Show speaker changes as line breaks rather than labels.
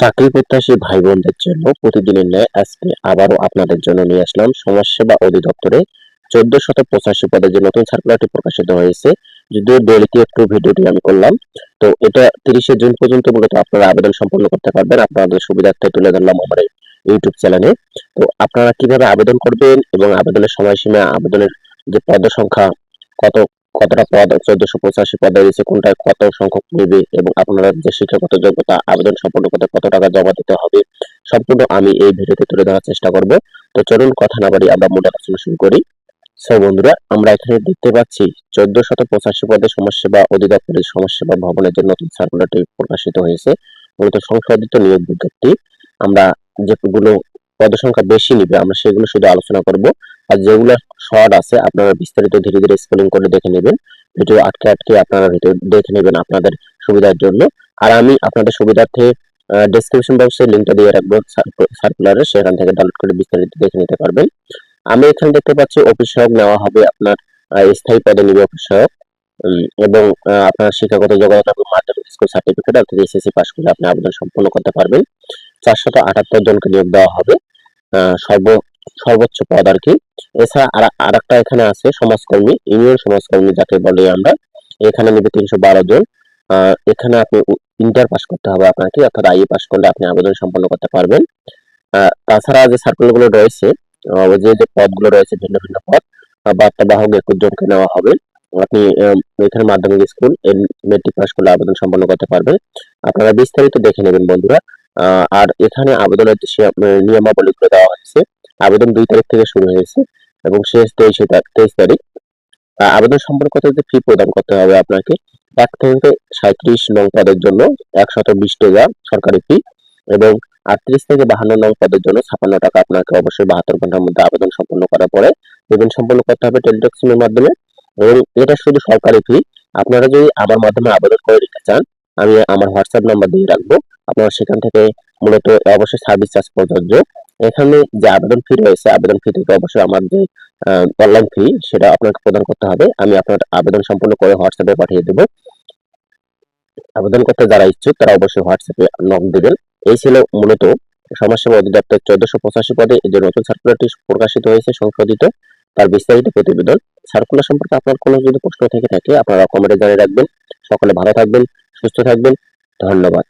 চাকরি প্রত্যাশী ভাই বোনদের জন্য প্রতিদিনের ন্যায় আজকে আবারও আপনাদের জন্য নিয়ে আসলাম সমাজসেবা অধিদপ্তরে 1485 পদে যে নতুন সার্কুলারটি প্রকাশিত হয়েছে। যদিও ডেলিতে একটু ভিডিওটি আমি করলাম, তো এটা 30শে জুন পর্যন্ত মূলত আপনারা আবেদন সম্পন্ন করতে পারবেন। আপনাদের সুবিধার্থে তুলে ধরলাম আমার এই ইউটিউব চ্যানেলে। তো আপনারা কিভাবে আবেদন করবেন এবং আবেদনের সময়সীমা, আবেদনের যে পদ সংখ্যা, কত কতটা পদ 1485 পদে রয়েছে, কোনটায় কত সংখ্যক নেবে এবং আপনারা যে শিক্ষাগত যোগ্যতা, আবেদন সম্পন্ন করতে কত টাকা জমা দিতে হবে, সম্পূর্ণ আমি এই ভিডিওতে তুলে ধরার চেষ্টা করব। তো চলুন কথা না বাড়িয়ে আমরা মূল আলোচনা শুরু করি। সো বন্ধুরা, আমরা এখানে দেখতে পাচ্ছি 1485 পদে সমাজসেবা অধিদপ্তরের সমাজসেবা ভবনের যে নতুন সার্কুলারটি প্রকাশিত হয়েছে, মূলত সংশোধিত নিয়োগ বিজ্ঞপ্তি। আমরা যেগুলো পদ সংখ্যা বেশি নিবে আমরা সেগুলো শুধু আলোচনা করব, আর যেগুলো শর্ট আছে আপনারা বিস্তারিত ধীরে ধীরে স্ক্রলিং করে দেখে নেবেন। ভিডিও আটকে আটকে আপনারা ভিডিও দেখে নেবেন আপনাদের সুবিধার জন্য। আর আমি আপনাদের সুবিধার্থে ডেসক্রিপশন বক্সে লিংকটা দিয়ে রাখবো সার্কুলারের, সেখান থেকে ডাউনলোড করে বিস্তারিত দেখে নিতে পারবেন। আমি এখানে দেখতে পাচ্ছি অফিস সহায়ক নেওয়া হবে আপনার, স্থায়ী পদে নিবে অফিস সহায়ক। এবং আপনার শিক্ষাগত যোগ্যতা মাধ্যমিক স্কুল সার্টিফিকেট অর্থাৎ এসএসসি পাস করলে আপনি আবেদন সম্পন্ন করতে পারবেন। 478 জনকে নিয়োগ দেওয়া হবে, সর্বোচ্চ পদ আর কি। এছাড়া আরেকটা এখানে আছে সমাজকর্মী, ইউনিয়ন সমাজকর্মী যাকে বলি আমরা, এখানে নেবে 312 জন। এখানে আপনি ইন্টার পাস করতে হবে আপনাকে, অর্থাৎ আইএ পাস করলে আপনি আবেদন সম্পন্ন করতে পারবেন। তাছাড়া যে সার্কুলার গুলো রয়েছে, যে পদগুলো রয়েছে ভিন্ন ভিন্ন পদ, বার্তা বাহক 21 জনকে নেওয়া হবে। আপনি এখানে মাধ্যমিক স্কুল মেট্রিক পাস করলে আবেদন সম্পন্ন করতে পারবেন। আপনারা বিস্তারিত দেখে নেবেন বন্ধুরা। আর এখানে আবেদনের যে নিয়মাবলীগুলো দেওয়া হয়েছে, আবেদন 2 তারিখ থেকে শুরু হয়েছে এবং শেষ 23 তারিখ। আবেদন সম্পন্ন করতে যে ফি প্রদান করতে হবে আপনাকে 1 থেকে 37 নং পদের জন্য 120 টাকা সরকারি ফি, এবং 38 থেকে 52 নং পদের জন্য 56 টাকা আপনাকে অবশ্যই 72 ঘন্টার মধ্যে আবেদন সম্পন্ন করার পরে পেমেন্ট সম্পন্ন করতে হবে টেলিটক এর মাধ্যমে। এবং এটা শুধু সরকারি ফি। আপনারা যদি আমার মাধ্যমে আবেদন করে নিতে চান, আমি আমার হোয়াটসঅ্যাপ নাম্বার দিয়ে রাখবো, আপনারা সেখান থেকে মূলত অবশ্যই সার্ভিস চার্জ প্রযোজ্য। এখানে যে আবেদন ফি রয়েছে, আবেদন ফি থেকে অবশ্যই আমার যে অনলাইন ফি সেটা আপনাকে প্রদান করতে হবে। আমি আপনার আবেদন সম্পূর্ণ করে হোয়াটসঅ্যাপে পাঠিয়ে দেব। আবেদন করতে যারা ইচ্ছুক তারা অবশ্যই হোয়াটসঅ্যাপে নক দিবেন। এই ছিল মূলত সমাজসেবা অধিদপ্তর 1485 পদে এই যে নতুন সার্কুলারটি প্রকাশিত হয়েছে সংশোধিত, তার বিস্তারিত প্রতিবেদন। সার্কুলার সম্পর্কে আপনার কোনো যদি প্রশ্ন থেকে থাকে আপনারা কমেন্টে জানিয়ে রাখবেন। সকলে ভালো থাকবেন, সুস্থ থাকবেন। ধন্যবাদ।